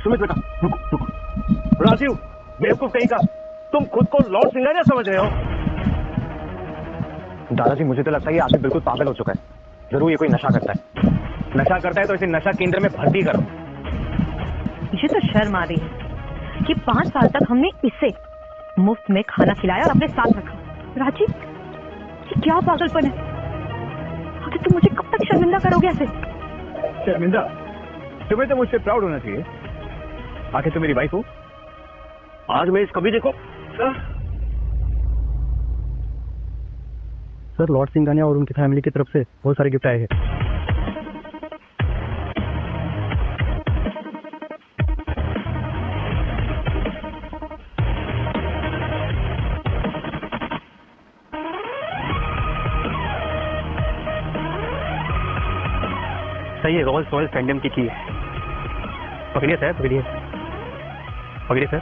सुमित बेटा रुको रुको। राजीव बेवकूफ कहीं का, तुम खुद को लॉर्ड सिंघानिया समझ रहे हो? दादाजी मुझे तो लगता है ये आदमी बिल्कुल पागल हो चुका है। जरूर ये कोई नशा करता है। नशा करता है तो इसे नशा केंद्र में भर्ती करो। मुझे तो शर्म आ रही है कि 5 साल तक हमने इसे मुफ्त में खाना खिलाया और अपने साथ रखा। राजीव ये क्या पागलपन है? आखिर तुम मुझे कब तक शर्मिंदा करोगे ऐसे? शर्मिंदा? तुम्हें तो मुझसे प्राउड होना चाहिए। आखिर तुम मेरी वाइफ हो। आज मैं इस कबीले को सर लॉर्ड सिंघानिया और उनकी फैमिली की तरफ से बहुत सारे गिफ्ट आए हैं। सही है, रोल्स रॉयस फैंडम की है। पकड़िए सर, पकड़िए पकड़िए सर,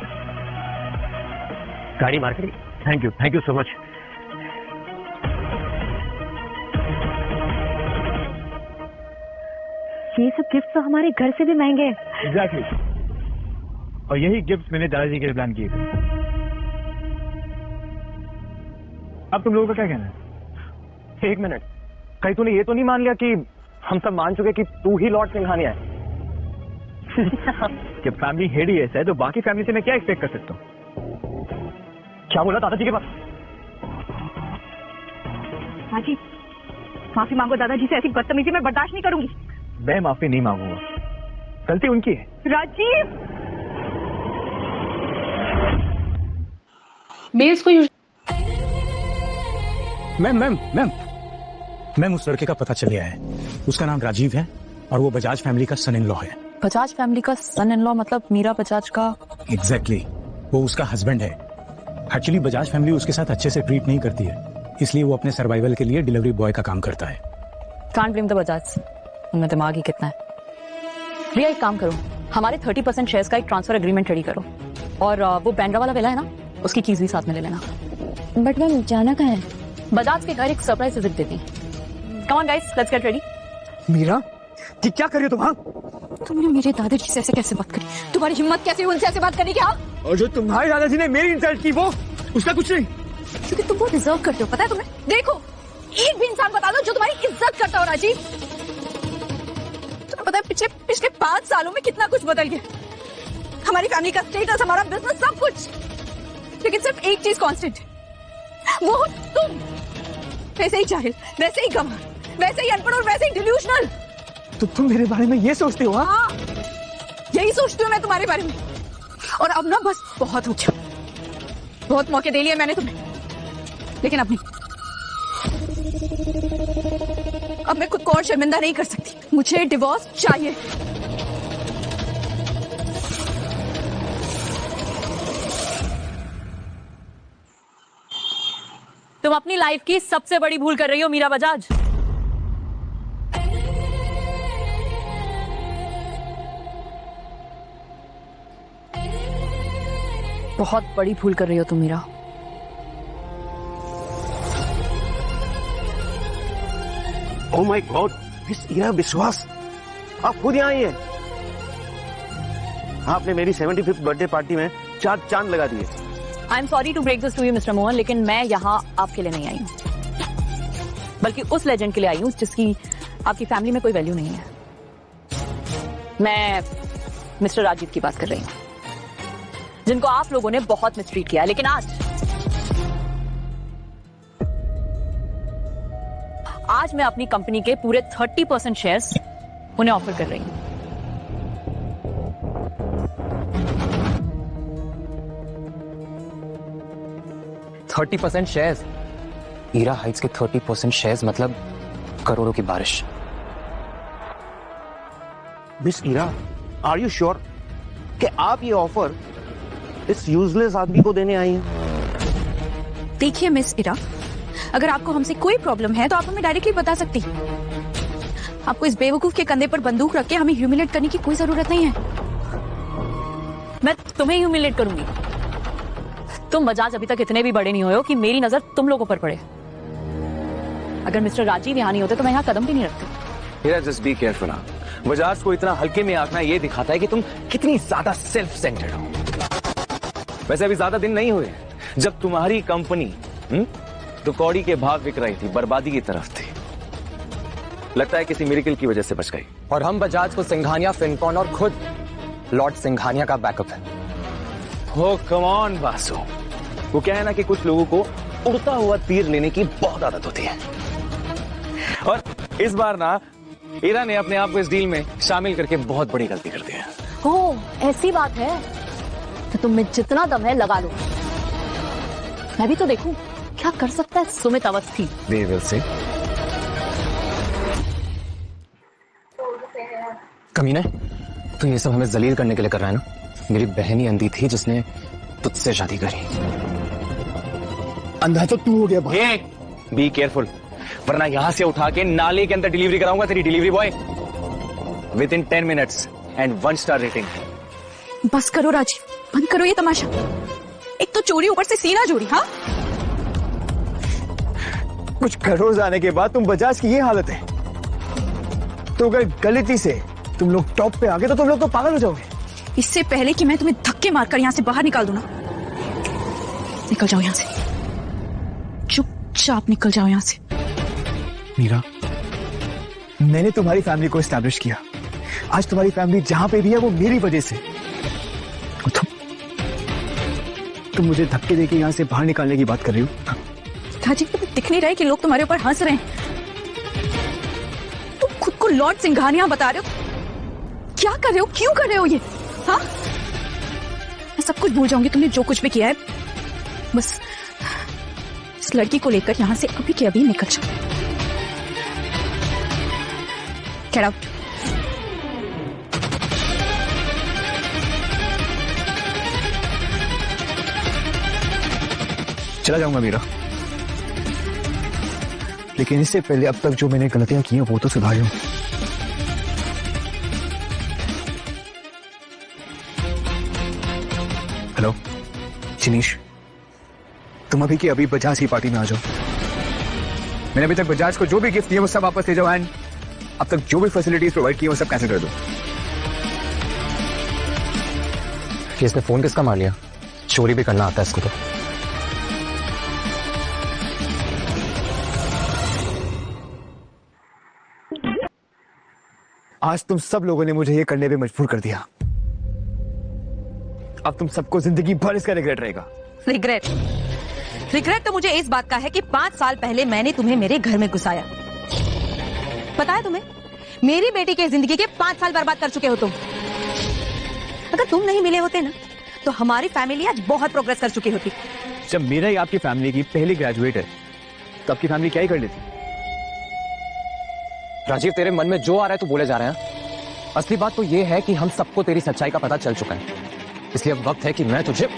गाड़ी मार करिए। Thank you so much. ये सब गिफ्ट तो हमारे घर से भी महंगे हैं। एग्जैक्टली। और यही गिफ्ट मैंने दादाजी के लिए प्लान किए थे। अब तुम लोगों का क्या कहना है? एक मिनट, कहीं तूने ये तो नहीं मान लिया कि हम सब मान चुके कि तू ही लॉर्ड सिंघानिया है? जब फैमिली हेड ही ऐसा है तो बाकी फैमिली से मैं क्या एक्सपेक्ट कर सकता हूँ? क्या बोला दादाजी के पास? राजीव माफी मांगो दादाजी से, ऐसी बदतमीजी मैं बर्दाश्त नहीं करूंगी। मैं माफी नहीं मांगूंगा, गलती उनकी है। राजीव मेल्स को मैम उस लड़के का पता चल गया है। उसका नाम राजीव है और वो बजाज फैमिली का सन इन लॉ है। बजाज फैमिली का सन इन लॉ मतलब मीरा बजाज का? एग्जैक्टली, वो उसका हस्बैंड है। एक्चुअली बजाज फैमिली उसके साथ अच्छे से ट्रीट नहीं करती है, इसलिए वो अपने सर्वाइवल के लिए डिलीवरी बॉय का काम करता है। कांट ब्लेम द बजाज, उनमें दिमाग ही कितना है। रिया एक काम करो, हमारे 30% शेयर्स का एक ट्रांसफर एग्रीमेंट रेडी करो और वो बैंड्रा वाला वेला है ना, उसकी कीज भी साथ में ले लेना। बट मैम जाना कहाँ है? बजाज के घर एक सरप्राइज विजिट देती। Come on guys, let's get ready. Meera ये क्या कर रही हो तुम? हाँ, तुमने मेरे दादाजी से ऐसे कैसे बात करी? तुम्हारी हिम्मत कैसे हुई उनसे ऐसे बात करने की? हाँ, और जो तुम्हारे दादाजी ने मेरी इंसल्ट की वो उसका कुछ नहीं, क्योंकि तुम वो डिजर्व करते हो, पता है तुम्हें? देखो एक भी इंसान बता दो जो तुम्हारी इज्जत करता हो। राजीव तुम्हें पता है पिछले 5 सालों में कितना कुछ बदल गया। हमारी फैमिली का स्टेटस, हमारा बिजनेस, सब कुछ। लेकिन सिर्फ एक चीज कांस्टेंट, वो हो तुम। वैसे ही जाहिल, वैसे ही गंवार, वैसे ही अनपढ़ और वैसे ही डिल्यूशनल। तो तुम मेरे बारे में ये सोचते हो? हाँ, यही सोचती हूँ मैं तुम्हारे बारे में। और अब ना बस बहुत हो गया, बहुत मौके दे लिए मैंने तुम्हें, लेकिन अब नहीं। अब मैं खुद को और शर्मिंदा नहीं कर सकती। मुझे डिवोर्स चाहिए। तुम अपनी लाइफ की सबसे बड़ी भूल कर रही हो मीरा बजाज। बहुत बड़ी भूल कर रही हो तुम Meera. Oh my God, miss Ira Vishwas, आप खुद यहाँ आई हैं। आपने मेरी 75th बर्थडे पार्टी में 4 चांद लगा दिए। I am sorry to break this to you mister Mohan, लेकिन मैं यहाँ आपके लिए नहीं आई हूँ, बल्कि उस लेजेंड के लिए आई हूँ जिसकी आपकी फैमिली में कोई वैल्यू नहीं है। मैं मिस्टर राजीव की बात कर रही हूँ, जिनको आप लोगों ने बहुत मिसट्रीट किया। लेकिन आज मैं अपनी कंपनी के पूरे 30% शेयर्स उन्हें ऑफर कर रही हूँ। %30 शेयर्स? ईरा हाइट्स के 30% शेयर्स मतलब करोड़ों की बारिश। Miss Ira, are you sure कि आप ये ऑफर इस यूजलेस आदमी को देने आई हैं? देखिए मिस ईरा, अगर आपको हमसे कोई प्रॉब्लम है तो आप हमें डायरेक्टली बता सकती। आपको इस बेवकूफ के कंधे पर बंदूक रख के हमें ह्यूमिलेट करने की कोई जरूरत नहीं है। मैं तुम्हें ह्यूमिलेट करूंगी। तुम बजाज अभी तक इतने भी बड़े नहीं हुए हो कि मेरी नजर तुम लोगों पर पड़े। अगर मिस्टर राजीव यहाँ नहीं होते तो मैं यहाँ कदम भी नहीं रखती। हीरा, जस्ट बी केयरफुल। बजाज को इतना हल्के में आंकना ये दिखाता है कि तुम कितनी ज्यादा सेल्फ सेंटर्ड हो। वैसे अभी ज्यादा दिन नहीं हुए जब तुम्हारी कंपनी तो कौड़ी के भाव बिक रही थी, बर्बादी की तरफ थी। लगता है किसी मिरेकल की वजह से बच गई। और हम बजाज को सिंघानिया, फिनकॉन और खुद लॉर्ड सिंघानिया का बैकअप है। हो कम ऑन बासु, वो क्या है ना कि कुछ लोगों को उड़ता हुआ तीर लेने की बहुत आदत होती है। और इस बार ना ईरा ने अपने आप को इस डील में शामिल करके बहुत बड़ी गलती कर दी है। ओह, ऐसी बात है तो तुम में जितना दम है लगा लो। मैं भी तो देखूं क्या कर सकता है Sumit Awasthi. We will see. कमीने, तू ये सब हमें जलील करने के लिए कर रहा है ना? मेरी बहन ही अंधी थी जिसने तुझसे शादी करी। अंधा तो तू हो गया भाई। बी केयरफुल, वरना यहां से उठा के नाले के अंदर डिलीवरी कराऊंगा तेरी delivery boy. With in 10 minutes and 1 star rating. बस करो राजीव, बंद करो ये तमाशा। एक तो चोरी, ऊपर से सीना चोरी। हाँ, कुछ करोड़ आने के बाद तुम बजाज की ये हालत है, तो अगर गलती से तुम लोग टॉप पे आ गए तो तुम लोग तो पागल हो जाओगे। इससे पहले कि मैं तुम्हें धक्के मारकर यहाँ से बाहर निकाल दूं ना, निकल जाओ यहाँ से, चुपचाप निकल जाओ यहाँ से। मीरा, मैंने तुम्हारी फैमिली को एस्टैब्लिश किया। आज तुम्हारी फैमिली जहां पे भी है वो मेरी वजह से। तुम मुझे धक्के देके यहाँ से बाहर निकालने की बात कर रही हो? राजीव, तुम्हें दिख नहीं रहा है कि लोग तुम्हारे ऊपर हंस रहे हैं? तुम खुद को लॉर्ड सिंघानिया बता रहे हो? क्या कर रहे हो, क्यों कर रहे हो ये? हाँ, मैं सब कुछ भूल जाऊंगी तुमने जो कुछ भी किया है। बस इस लड़की को लेकर यहां से अभी के अभी निकल जाओ। Get out. चला जाऊंगा मीरा, लेकिन इससे पहले अब तक जो मैंने गलतियां की हैं वो तो सुधारूं। हेलो जिनीश, तुम अभी की अभी बजाज की पार्टी में आ जाओ। मैंने अभी तक बजाज को जो भी गिफ्ट दिए वो सब वापस ले जाओ, एंड अब तक जो भी फैसिलिटीज प्रोवाइड की वो सब कैंसिल कर दो। इसने फोन किसका मार लिया? चोरी भी करना आता है इसको तो। आज तुम सब लोगों ने मुझे ये करने पे मजबूर कर दिया। अब तुम सबको जिंदगी भर इसका रिग्रेट रहेगा। रिग्रेट? रिग्रेट तो मुझे इस बात का है कि 5 साल पहले मैंने तुम्हें मेरे घर में घुसाया। पता है तुम्हें, मेरी बेटी की जिंदगी के 5 साल बर्बाद कर चुके हो तुम। अगर तुम नहीं मिले होते ना तो हमारी फैमिली आज बहुत प्रोग्रेस कर चुकी होती। जब मेरा ही आपकी फैमिली की पहली ग्रेजुएट है तो आपकी फैमिली क्या ही कर लेती? राजीव, तेरे मन में जो आ रहा है तू बोले जा रहे हैं। असली बात तो ये है कि हम सबको तेरी सच्चाई का पता चल चुका है, इसलिए अब वक्त है कि मैं तुझे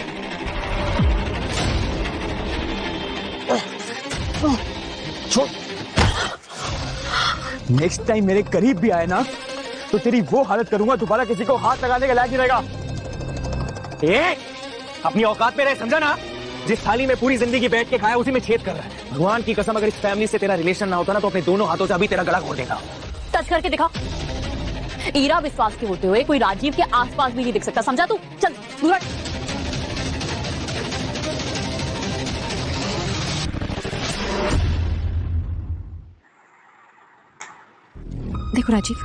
नेक्स्ट टाइम मेरे करीब भी आए ना तो तेरी वो हालत करूंगा, दोबारा किसी को हाथ लगाने का लायक नहीं रहेगा। अपनी औकात में रहे, समझा ना? जिस थाली में पूरी जिंदगी बैठ के खाया उसी में छेद कर रहा है। भगवान की कसम, अगर इस फैमिली से तेरा रिलेशन ना होता ना तो अपने दोनों हाथों से अभी तेरा गला घोट देता। टच करके दिखा। ईरा विश्वास के होते हुए कोई राजीव के आसपास भी नहीं दिख सकता, समझा तू? चल दूर हट। देखो राजीव,